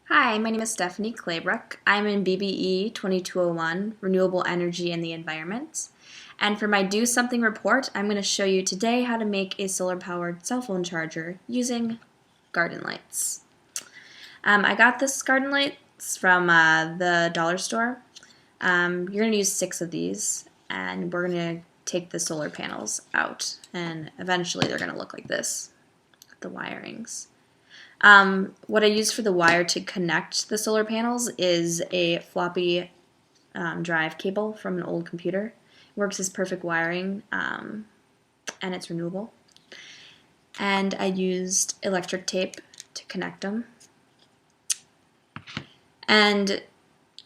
Hi, my name is Stephanie Claybrook. I'm in BBE2201, Renewable Energy and the Environment. And for my Do Something report, I'm going to show you today how to make a solar-powered cell phone charger using garden lights. I got this garden lights from the dollar store. You're going to use 6 of these, and we're going to take the solar panels out, and eventually they're going to look like this, the wirings. What I use for the wire to connect the solar panels is a floppy drive cable from an old computer. It works as perfect wiring, and it's renewable. And I used electric tape to connect them. And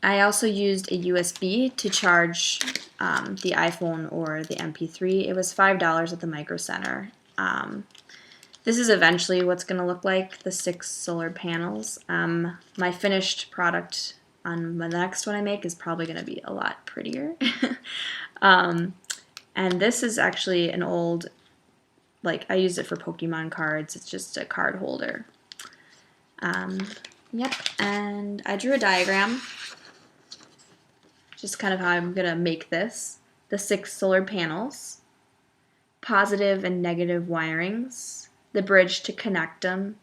I also used a USB to charge the iPhone or the MP3. It was $5 at the Micro Center. This is eventually what's going to look like, the 6 solar panels. My finished product on the next one I make is probably going to be a lot prettier. And this is actually an old, I used it for Pokemon cards. It's just a card holder. Yep, and I drew a diagram, just kind of how I'm going to make this. The 6 solar panels, positive and negative wirings, the bridge to connect them,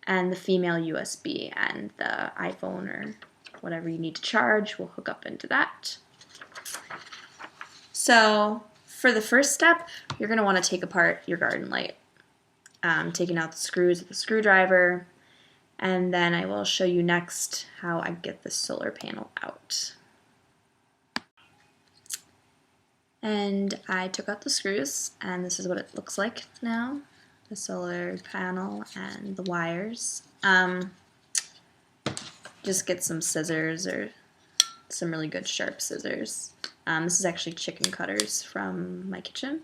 and the female USB, and the iPhone or whatever you need to charge will hook up into that. So for the first step, you're going to want to take apart your garden light, taking out the screws with the screwdriver, and then I will show you next how I get the solar panel out. And I took out the screws, and this is what it looks like now. The solar panel and the wires. Just get some scissors or some really good sharp scissors. This is actually chicken cutters from my kitchen.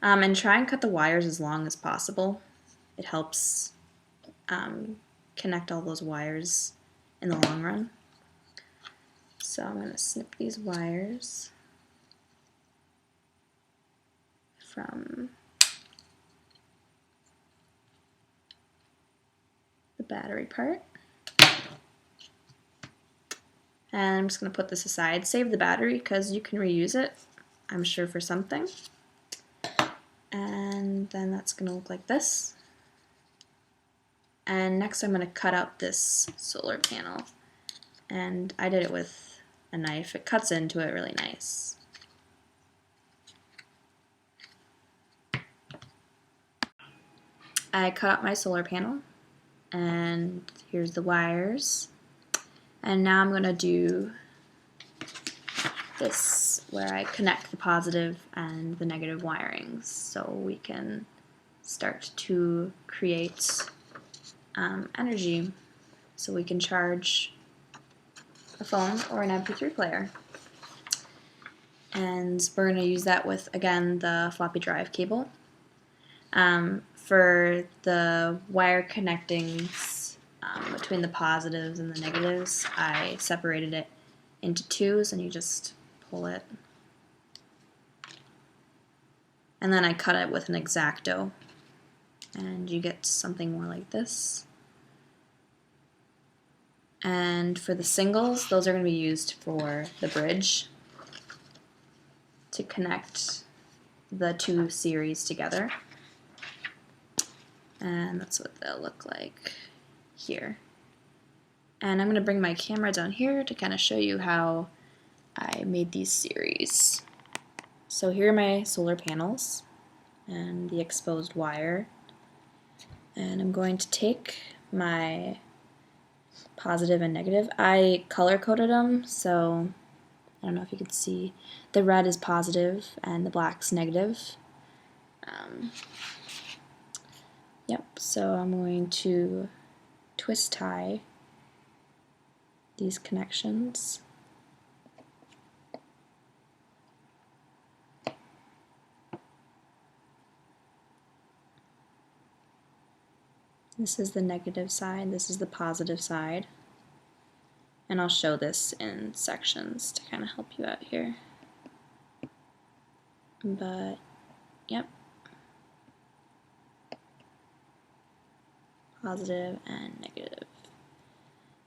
And try and cut the wires as long as possible. It helps connect all those wires in the long run. So I'm going to snip these wires from the battery part. And I'm just going to put this aside. Save the battery because you can reuse it, I'm sure, for something. And then that's going to look like this. And next I'm going to cut out this solar panel. And I did it with a knife. It cuts into it really nice. I cut out my solar panel, and here's the wires. And now I'm going to do this where I connect the positive and the negative wirings so we can start to create energy so we can charge a phone or an MP3 player. And we're going to use that with, again, the floppy drive cable. For the wire connectings between the positives and the negatives, I separated it into 2s, and you just pull it. And then I cut it with an X-Acto, and you get something more like this. And for the singles, those are going to be used for the bridge to connect the 2 series together. And that's what they'll look like here. And I'm going to bring my camera down here to kind of show you how I made these series. So here are my solar panels and the exposed wire. And I'm going to take my positive and negative. I color coded them, so I don't know if you can see. The red is positive and the black's negative. Yep, so I'm going to twist tie these connections. This is the negative side, this is the positive side. And I'll show this in sections to kind of help you out here. But, yep. Positive and negative.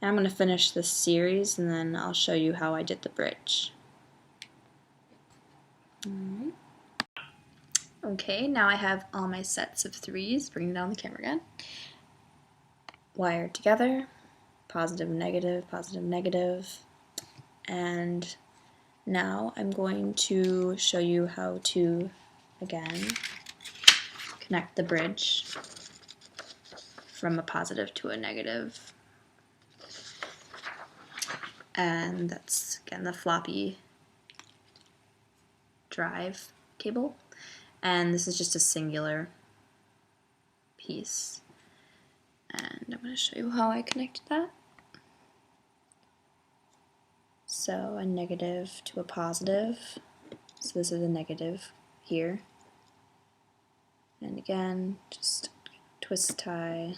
And I'm going to finish this series and then I'll show you how I did the bridge. Alright. Okay, now I have all my sets of 3s, bringing down the camera again, wired together, positive, negative, and now I'm going to show you how to, again, connect the bridge from a positive to a negative. And that's, again, the floppy drive cable. And this is just a singular piece. And I'm going to show you how I connected that. So a negative to a positive. So this is a negative here. And again, just twist tie.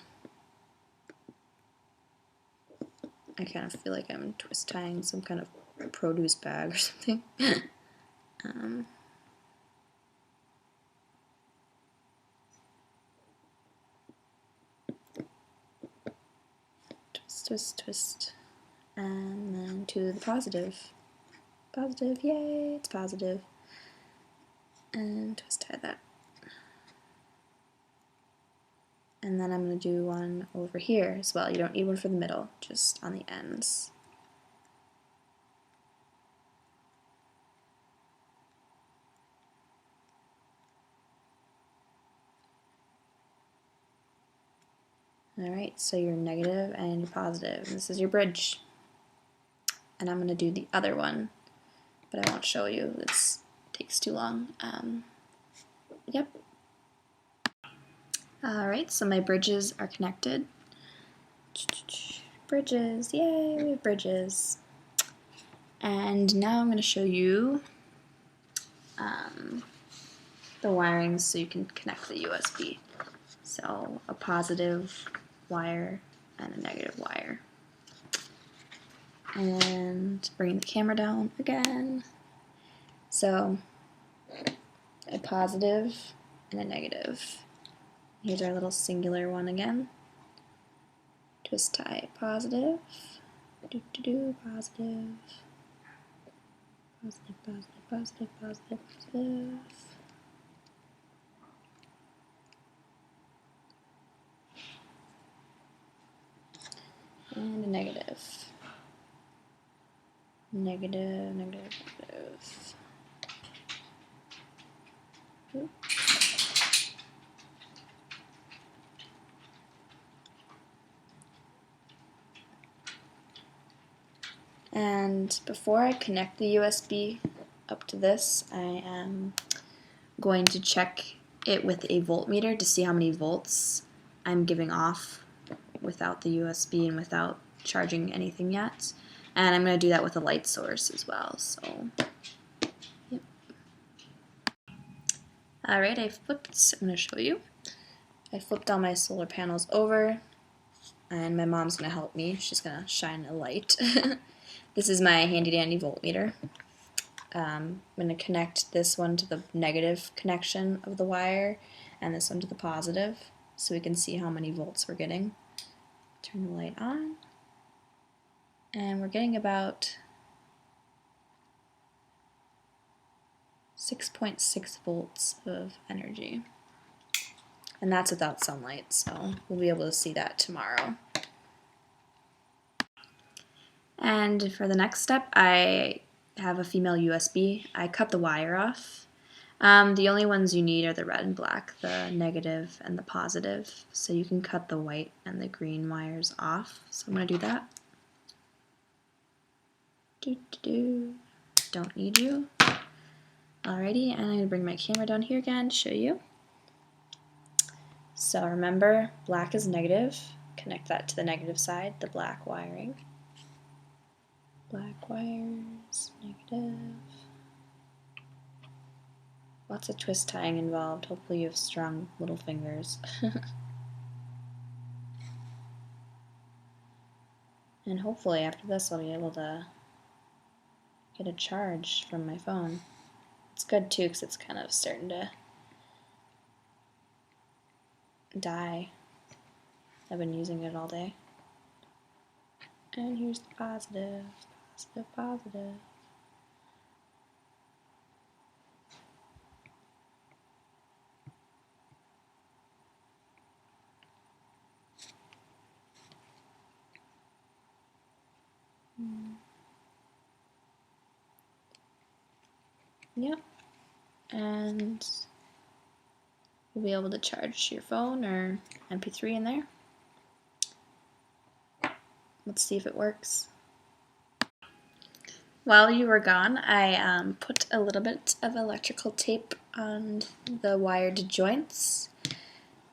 I kind of feel like I'm twist tying some kind of produce bag or something. Twist, twist, twist. And then to the positive. Positive, yay, it's positive. And twist tie that. And then I'm going to do one over here as well. You don't need one for the middle, just on the ends. Alright, so your negative and your positive. And this is your bridge. And I'm going to do the other one, but I won't show you. It takes too long. Yep. Alright, so my bridges are connected. Bridges, yay, we have bridges. And now I'm going to show you the wirings so you can connect the USB. So a positive wire and a negative wire. And bring the camera down again. So a positive and a negative. Here's our little singular one again. Twist tie positive. Positive. Positive, positive, positive, positive, positive. And a negative. Negative, negative, negative. Oops. And before I connect the USB up to this, I am going to check it with a voltmeter to see how many volts I'm giving off without the USB and without charging anything yet. And I'm going to do that with a light source as well. So, yep. Alright, I'm going to show you. I flipped all my solar panels over, and my mom's going to help me. She's going to shine a light. This is my handy dandy voltmeter. I'm going to connect this one to the negative connection of the wire and this one to the positive so we can see how many volts we're getting. Turn the light on, and we're getting about 6.6 volts of energy. And that's without sunlight, so we'll be able to see that tomorrow. And for the next step, I have a female USB. I cut the wire off. The only ones you need are the red and black, the negative and the positive. So you can cut the white and the green wires off. So I'm going to do that. Don't need you. Alrighty, and I'm going to bring my camera down here again to show you. So remember, black is negative. Connect that to the negative side, the black wiring. Black wires, negative. Lots of twist tying involved. Hopefully you have strong little fingers. And hopefully after this I'll be able to get a charge from my phone. It's good too because it's kind of starting to die. I've been using it all day. And here's the positive, positive, positive. Yep. And you'll be able to charge your phone or MP3 in there. Let's see if it works. While you were gone, I put a little bit of electrical tape on the wired joints,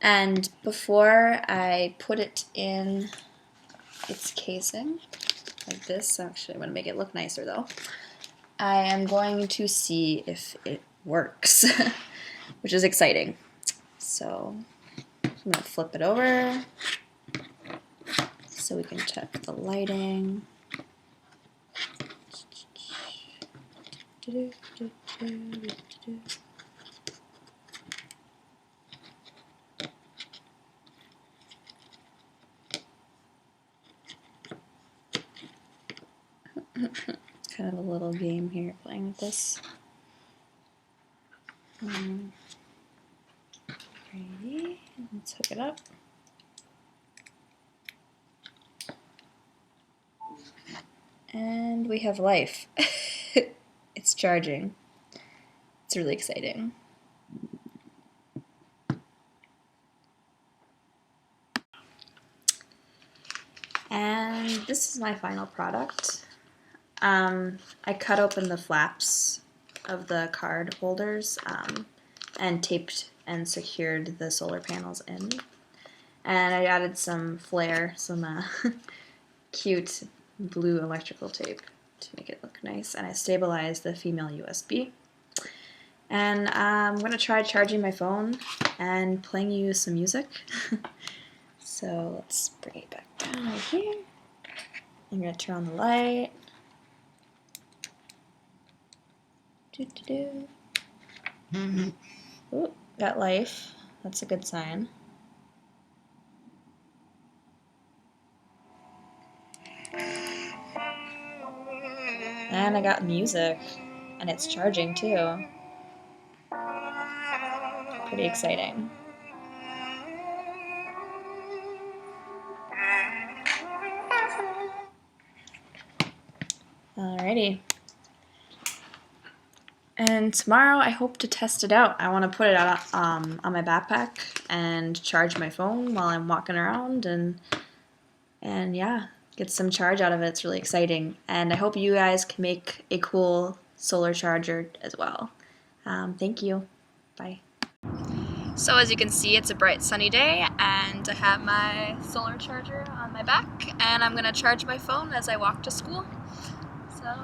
and before I put it in its casing, like this, actually I'm going to make it look nicer though, I am going to see if it works, which is exciting. So I'm going to flip it over so we can check the lighting. It's kind of a little game here playing with this. Ready? Let's hook it up. And we have life. It's charging. It's really exciting. And this is my final product. I cut open the flaps of the card holders and taped and secured the solar panels in. And I added some flare, some cute blue electrical tape to make it look nice. And I stabilized the female USB. And I'm going to try charging my phone and playing you some music. So let's bring it back down right here. I'm going to turn on the light. Ooh, got life. That's a good sign. And I got music. And it's charging too. Pretty exciting. Alrighty. And tomorrow I hope to test it out. I want to put it out on my backpack and charge my phone while I'm walking around and yeah, get some charge out of it. It's really exciting. And I hope you guys can make a cool solar charger as well. Thank you. Bye. So as you can see, it's a bright sunny day and I have my solar charger on my back and I'm going to charge my phone as I walk to school. So